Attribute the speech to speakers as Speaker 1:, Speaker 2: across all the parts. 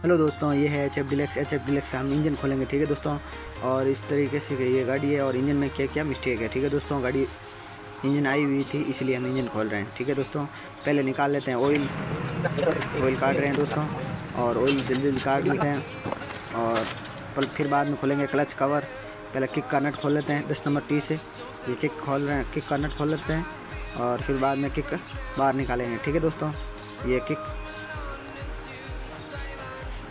Speaker 1: Hello दोस्तों, ये है एच एफ डिलक्स। हम इंजन खोलेंगे, ठीक है दोस्तों। और इस तरीके से ये गाड़ी है और इंजन में क्या क्या मिस्टेक है, ठीक है दोस्तों। गाड़ी इंजन आई हुई थी इसलिए हम इंजन खोल रहे हैं, ठीक है दोस्तों। पहले निकाल लेते हैं ऑयल काट रहे हैं दोस्तों, और ऑयल जल्दी जल्दी काट लेते हैं। और फिर बाद में खोलेंगे क्लच कवर। पहले किक का नट खोल लेते हैं 10 नंबर टी से। ये किक खोल रहे हैं, किक का नट खोल लेते हैं और फिर बाद में किक बाहर निकालेंगे, ठीक है दोस्तों। ये किक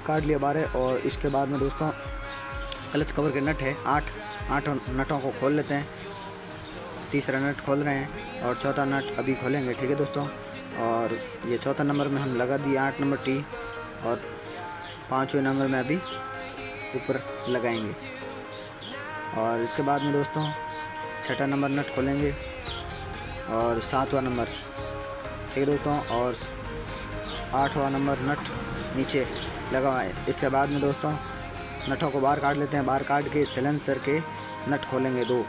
Speaker 1: काट लिया बाहर है। और इसके बाद में दोस्तों क्लच कवर के नट है 8 नटों को खोल लेते हैं। तीसरा नट खोल रहे हैं और चौथा नट अभी खोलेंगे, ठीक है दोस्तों। और ये चौथा नंबर में हम लगा दिए 8 नंबर टी, और 5वें नंबर में अभी ऊपर लगाएंगे। और इसके बाद में दोस्तों 6ठा नंबर नट खोलेंगे और 7वां नंबर, ठीक है दोस्तों। और 8वां नंबर नट नीचे लगा हुआ है। इसके बाद में दोस्तों नटों को बाहर काट लेते हैं। बाहर काट के सिलेंसर के नट खोलेंगे 2,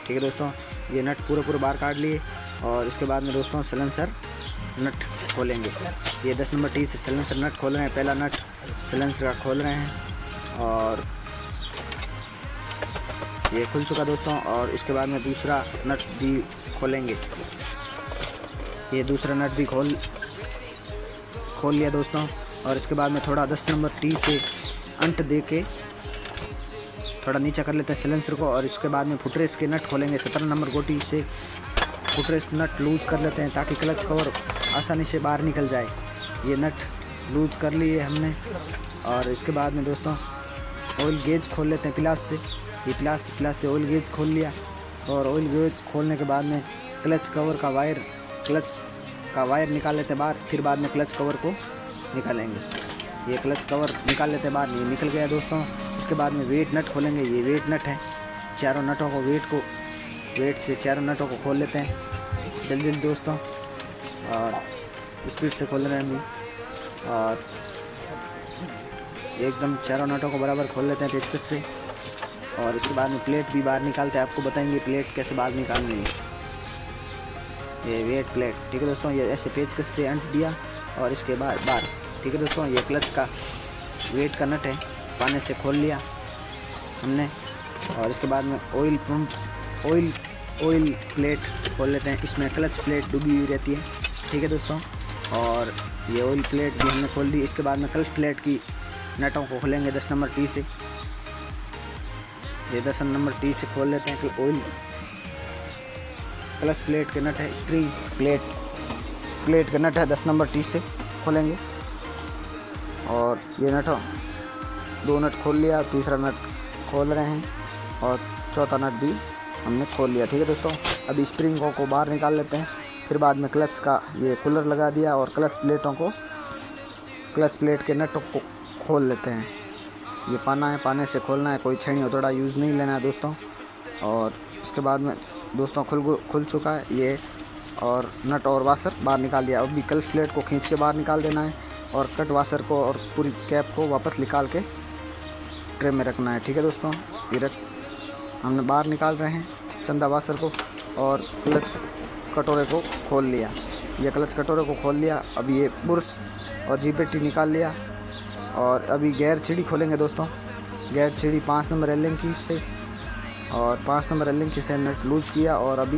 Speaker 1: ठीक है दोस्तों। ये नट पूरे बाहर काट लिए। और इसके बाद में दोस्तों सिलेंसर नट खोलेंगे। ये 10 नंबर टी से सिलेंसर नट खोल रहे हैं। पहला नट सिलेंसर का खोल रहे हैं और ये खुल चुका दोस्तों। और इसके बाद में दूसरा नट भी खोलेंगे। ये दूसरा नट भी खोल लिया दोस्तों। और इसके बाद में थोड़ा 10 नंबर टी से अंट दे के थोड़ा नीचा कर लेते हैं सिलेंसर को। और इसके बाद में फुटरेस के नट खोलेंगे। 17 नंबर गोटी से फुटरेस नट लूज़ कर लेते हैं ताकि क्लच कवर आसानी से बाहर निकल जाए। ये नट लूज़ कर लिए हमने। और इसके बाद में दोस्तों ऑयल गेज खोल लेते हैं प्लास से। ये प्लास से ऑयल गेज खोल लिया। और ऑयल गेज खोलने के बाद में क्लच का वायर निकाल लेते हैं बाहर। फिर बाद में क्लच कवर को निकालेंगे। ये क्लच कवर निकाल लेते हैं बाहर, ये निकल गया दोस्तों। इसके बाद में वेट नट खोलेंगे। ये वेट नट है। चारों नटों को वेट से चारों नटों को खोल लेते हैं जल्दी दोस्तों। और स्पीड से खोल रहे हैं हम, और एकदम चारों नटों को बराबर खोल लेते हैं पेचकस से। और इसके बाद में प्लेट भी बाहर निकालते हैं। आपको बताएंगे प्लेट कैसे बाहर निकालनी है। ये वेट प्लेट, ठीक है दोस्तों। ये ऐसे पेचकस से अंट दिया और इसके बाद बाहर, ठीक है दोस्तों। ये क्लच का वेट का नट है, पाने से खोल लिया हमने। और इसके बाद में ऑयल प्लेट खोल लेते हैं। इसमें क्लच प्लेट डूबी हुई रहती है, ठीक है दोस्तों। और ये ऑयल प्लेट भी हमने खोल दी। इसके बाद में क्लच प्लेट की नटों को खोलेंगे 10 नंबर टी से। ये 10 नंबर टी से खोल लेते हैं कि ऑयल क्लच प्लेट के नट है, स्प्रिंग प्लेट का नट है 10 नंबर टी से खोलेंगे। और ये नटों 2 नट खोल लिया, तीसरा नट खोल रहे हैं और चौथा नट भी हमने खोल लिया, ठीक है दोस्तों। अभी स्प्रिंगों को बाहर निकाल लेते हैं। फिर बाद में क्लच का ये कूलर लगा दिया और क्लच प्लेट के नटों को खोल लेते हैं। ये पाने से खोलना है, कोई छेनी हथौड़ा यूज़ नहीं लेना है दोस्तों। और इसके बाद में दोस्तों खुल चुका है ये, और नट और वाशर बाहर निकाल दिया। अभी क्लच प्लेट को खींच के बाहर निकाल देना है और कट वाशर को और पूरी कैप को वापस निकाल के ट्रे में रखना है, ठीक है दोस्तों। ये हमने बाहर निकाल रहे हैं चंदा वाशर को। और क्लच कटोरे को खोल लिया। ये क्लच कटोरे को खोल लिया। अभी ये बुर्श और जीपेटी निकाल लिया। और अभी गेयर चिड़ी खोलेंगे दोस्तों। गेयर चिड़ी 5 नंबर एलिंग की से, और 5 नंबर एलिंग की से नट लूज किया और अभी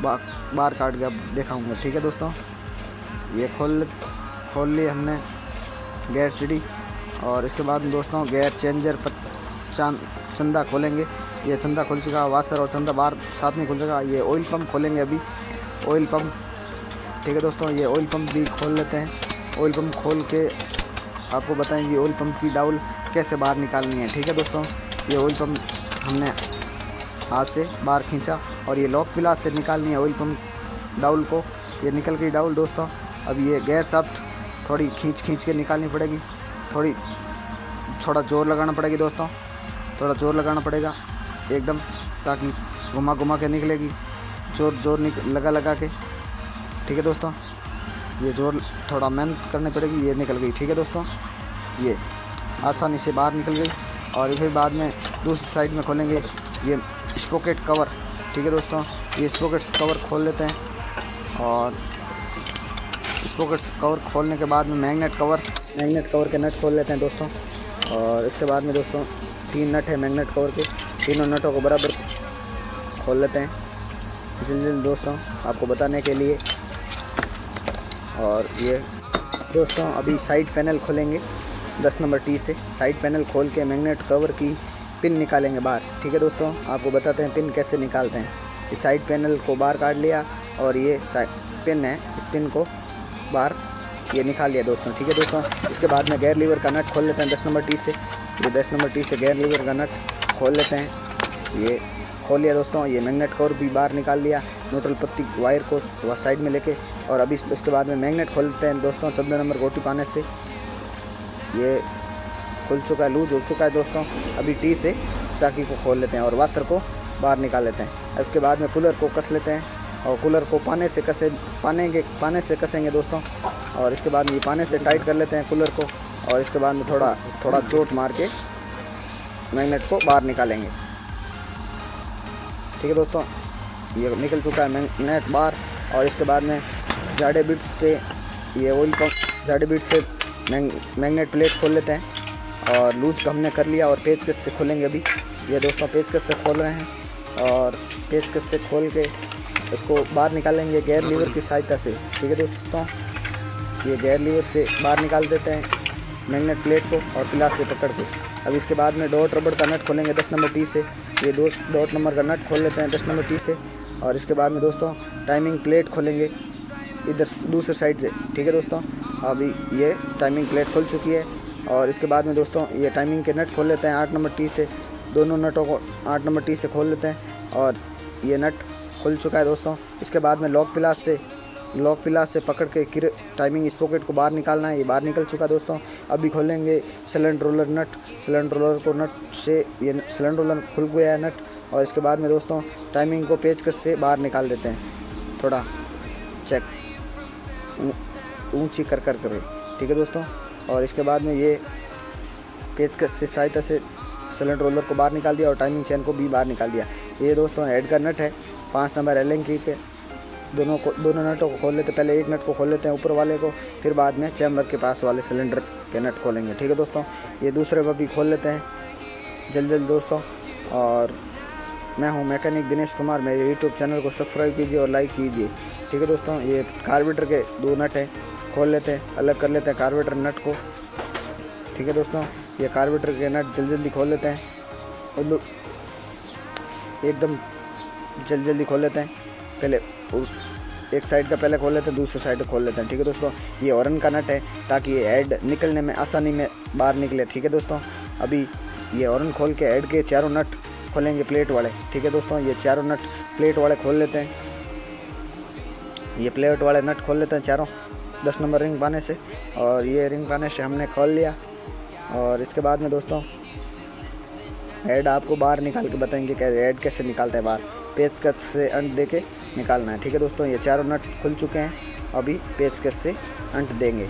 Speaker 1: बाहर काट के दिखाऊंगा, ठीक है दोस्तों। ये खोल लिए हमने गेयर चिड़ी। और इसके बाद में दोस्तों गेयर चेंजर चंदा खोलेंगे। ये चंदा खुल चुका, वाशर और चंदा बाहर साथ में खुल चुका। ये ऑयल पम्प खोलेंगे अभी, ऑयल पम्प, ठीक है दोस्तों। ये ऑयल पम्प भी खोल लेते हैं। ऑयल पम्प खोल के आपको बताएंगे ऑयल पम्प की डाउल कैसे बाहर निकालनी है, ठीक है दोस्तों। ये ऑयल पम्प हमने हाथ से बाहर खींचा और ये लॉक प्लास से निकालनी है ऑयल पम्प डाउल को। ये निकल गई डाउल दोस्तों। अब ये गेयर शाफ्ट थोड़ी खींच के निकालनी पड़ेगी। थोड़ा जोर लगाना पड़ेगी दोस्तों, थोड़ा जोर लगाना पड़ेगा एकदम, ताकि घुमा के निकलेगी। जोर लगा के, ठीक है दोस्तों। ये जोर थोड़ा मेहनत करनी पड़ेगी। ये निकल गई, ठीक है दोस्तों। ये आसानी से बाहर निकल गई। और फिर बाद में दूसरी साइड में खोलेंगे ये स्पॉकेट कवर, ठीक है दोस्तों। ये स्पॉकेट कवर खोल लेते हैं। और स्पॉकेट कवर खोलने के बाद में मैग्नेट कवर मैग्नेट कवर के नट खोल लेते हैं दोस्तों। और इसके बाद में दोस्तों 3 नट है मैग्नेट कवर के, तीनों नटों को बराबर खोल लेते हैं जल्दी दोस्तों आपको बताने के लिए। और ये दोस्तों अभी साइड पैनल खोलेंगे 10 नंबर टी से। साइड पैनल खोल के मैग्नेट कवर की पिन निकालेंगे बाहर। ठीक है दोस्तों, आपको बताते हैं पिन कैसे निकालते हैं। इस साइड पैनल को बाहर काट लिया और ये पिन है, इस पिन को बाहर ये निकाल लिया दोस्तों। ठीक है दोस्तों, इसके बाद में गेयर लीवर का नट खोल लेते हैं 10 नंबर टी से। ये 10 नंबर टी से गेयर लीवर का नट खोल लेते हैं। ये खोल लिया दोस्तों। ये मैग्नेट कवर भी बाहर निकाल लिया, न्यूट्रल पत्ती वायर को वह साइड में लेके। और अभी इसके बाद में मैग्नेट खोलते हैं दोस्तों 14 नंबर गोटी पाने से। ये खुल चुका है, लूज हो चुका है दोस्तों। अभी टी से चाकी को खोल लेते हैं और वाशर को बाहर निकाल लेते हैं। इसके बाद में कूलर को कस लेते हैं और कूलर को पाने से कसेंगे दोस्तों। और इसके बाद में ये पाने से टाइट कर लेते हैं कूलर को। और इसके बाद में थोड़ा चोट मार के मैग्नेट को बाहर निकालेंगे। ठीक है दोस्तों, ये निकल चुका है मैग्नेट बाहर। और इसके बाद में जाडे बिट से ये ऑयल पंप जाडे बिट से मैग्नेट प्लेट खोल लेते हैं। और लूज हमने कर लिया और पेचकस से खोलेंगे अभी। ये दोस्तों पेचकस से खोल रहे हैं और पेचकस से खोल के इसको बाहर निकालेंगे गेयर लीवर की सहायता से। ठीक है दोस्तों, ये गेयर लीवर से बाहर निकाल देते हैं मैग्नेट प्लेट को और पिलास से पकड़ के। अब इसके बाद में डॉट रबड़ का नट खोलेंगे 10 नंबर टी से। ये डॉट नंबर का नट खोल लेते हैं 10 नंबर टी से। और इसके बाद में दोस्तों टाइमिंग प्लेट खोलेंगे इधर दूसरे साइड से। ठीक है दोस्तों, अभी ये टाइमिंग प्लेट खुल चुकी है। और इसके बाद में दोस्तों ये टाइमिंग के नट खोल लेते हैं 8 नंबर टी से। दोनों नटों को 8 नंबर टी से खोल लेते हैं और ये नट खुल चुका है दोस्तों। इसके बाद में लॉक पिलास से पकड़ के टाइमिंग स्पॉकेट को बाहर निकालना है। ये बाहर निकल चुका दोस्तों। अभी खोलेंगे सिलेंडर रोलर नट। सिलेंडर रोलर को नट से ये सिलेंडर रोलर खुल गया है नट। और इसके बाद में दोस्तों टाइमिंग को पेचकस से बाहर निकाल देते हैं, थोड़ा चेक ऊंची कर करें। ठीक है दोस्तों, और इसके बाद में ये पेचकस से सहायता से सिलेंडर रोलर को बाहर निकाल दिया और टाइमिंग चेन को भी बाहर निकाल दिया। ये दोस्तों हेड का नट है 5 नंबर एलन की के। दोनों नटों को खोल लेते, पहले एक नट को खोल लेते हैं ऊपर वाले को, फिर बाद में चैम्बर के पास वाले सिलेंडर के नट खोलेंगे। ठीक है दोस्तों, ये दूसरे पर भी खोल लेते हैं जल्दी दोस्तों। और मैं हूं मैकेनिक दिनेश कुमार, मेरे यूट्यूब चैनल को सब्सक्राइब कीजिए और लाइक कीजिए। ठीक है दोस्तों, ये कार्बेटर के 2 नट हैं, खोल लेते हैं, अलग कर लेते हैं कार्बेटर नट को। ठीक है दोस्तों, ये कार्बेटर के नट जल्दी खोल लेते हैं और एकदम जल्दी खोल लेते हैं। पहले एक साइड का पहले खोल लेते हैं, दूसरी साइड खोल लेते हैं। ठीक है दोस्तों, ये हॉर्न का नट है ताकि ये हेड निकलने में आसानी में बाहर निकले। ठीक है दोस्तों, अभी ये हॉर्न खोल के हेड के चारों नट खोलेंगे प्लेट वाले। ठीक है दोस्तों, ये चारों नट प्लेट वाले खोल लेते हैं। ये प्लेट वाले नट खोल लेते हैं चारों 10 नंबर रिंग पाने से। और ये रिंग पाने से हमने खोल लिया। और इसके बाद में दोस्तों हेड आपको बाहर निकाल के बताएंगे कि हेड कैसे निकालते हैं बाहर। पेचकस से अंट दे के निकालना है। ठीक है दोस्तों, ये चारों नट खुल चुके हैं, अभी पेचकस से अंट देंगे।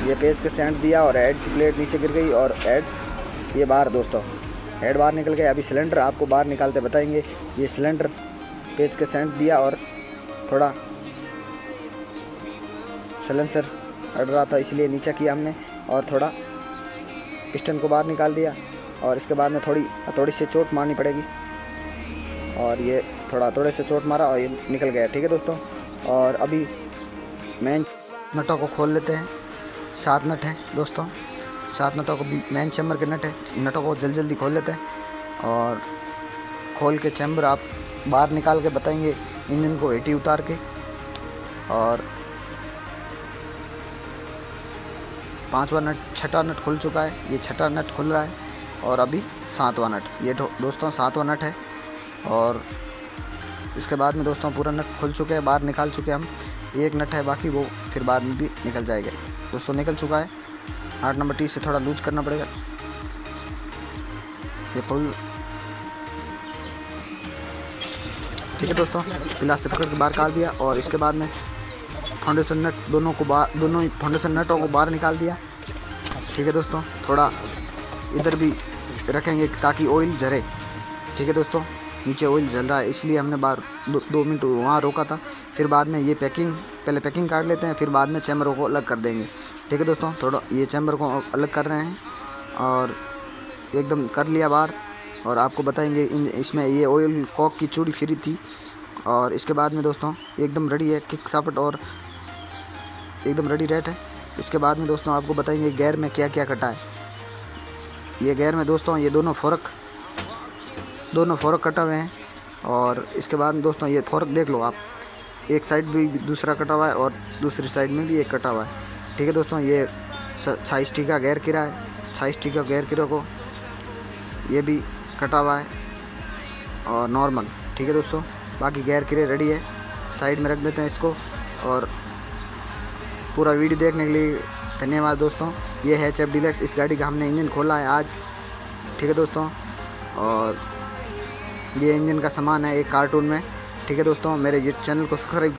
Speaker 1: ये पेचकस से अंट दिया और हेड की प्लेट नीचे गिर गई और हेड ये बाहर दोस्तों, हेड बाहर निकल गया। अभी सिलेंडर आपको बाहर निकालते बताएंगे। ये सिलेंडर पेचकस से अंट दिया और थोड़ा सिलेंसर अड़ रहा था इसलिए नीचा किया हमने और थोड़ा पिस्टन को बाहर निकाल दिया। और इसके बाद में थोड़ी सी चोट मारनी पड़ेगी और ये थोड़े से चोट मारा और ये निकल गया। ठीक है दोस्तों, और अभी मेन नटों को खोल लेते हैं। 7 नट हैं दोस्तों, 7 नटों को भी मेन चैम्बर के नट है। नटों को जल्दी खोल लेते हैं और खोल के चैम्बर आप बाहर निकाल के बताएंगे इंजन को हेटी उतार के। और 5वां नट, 6ठा नट खुल चुका है, ये 6ठा नट खुल रहा है। और अभी 7वां नट, ये दोस्तों 7वां नट है। और इसके बाद में दोस्तों पूरा नट खुल चुके हैं, बाहर निकाल चुके हैं हम। एक नट है बाकी, वो फिर बाद में भी निकल जाएगा दोस्तों। निकल चुका है। 8 नंबर टी से थोड़ा लूज करना पड़ेगा। ये फुल ठीक है दोस्तों, पिलास से पकड़ के बाहर निकाल दिया। और इसके बाद में फाउंडेशन नट दोनों ही फाउंडेशन नटों को बाहर निकाल दिया। ठीक है दोस्तों, थोड़ा इधर भी रखेंगे ताकि ऑयल झरे। ठीक है दोस्तों, नीचे ऑयल जल रहा है, इसलिए हमने बाहर 2 मिनट वहाँ रोका था। फिर बाद में ये पहले पैकिंग काट लेते हैं, फिर बाद में चैम्बरों को अलग कर देंगे। ठीक है दोस्तों, थोड़ा ये चैम्बर को अलग कर रहे हैं और एकदम कर लिया बाहर। और आपको बताएंगे इसमें ये ऑयल कॉक की चूड़ी फ्री थी। और इसके बाद में दोस्तों एकदम रेडी है किक सापट और एकदम रेडी रेट है। इसके बाद में दोस्तों आपको बताएंगे गेयर में क्या क्या कटा है। ये गेयर में दोस्तों ये दोनों फोरक कटा हुए हैं। और इसके बाद में दोस्तों ये फोरक देख लो आप, एक साइड भी दूसरा कटा हुआ है और दूसरी साइड में भी एक कटा हुआ है। ठीक है दोस्तों, ये 66 का गेयर किरा है, 66 का गेयर किरा को ये भी कटा हुआ है और नॉर्मल। ठीक है दोस्तों, बाकी गेयर किरे रेडी है, साइड में रख देते हैं इसको। और पूरा वीडियो देखने के लिए धन्यवाद दोस्तों। ये है HF डीलक्स, इस गाड़ी का हमने इंजन खोला है आज। ठीक है दोस्तों, और ये इंजन का सामान है एक कार्टून में। ठीक है दोस्तों, मेरे यूट्यूब चैनल को सब्सक्राइब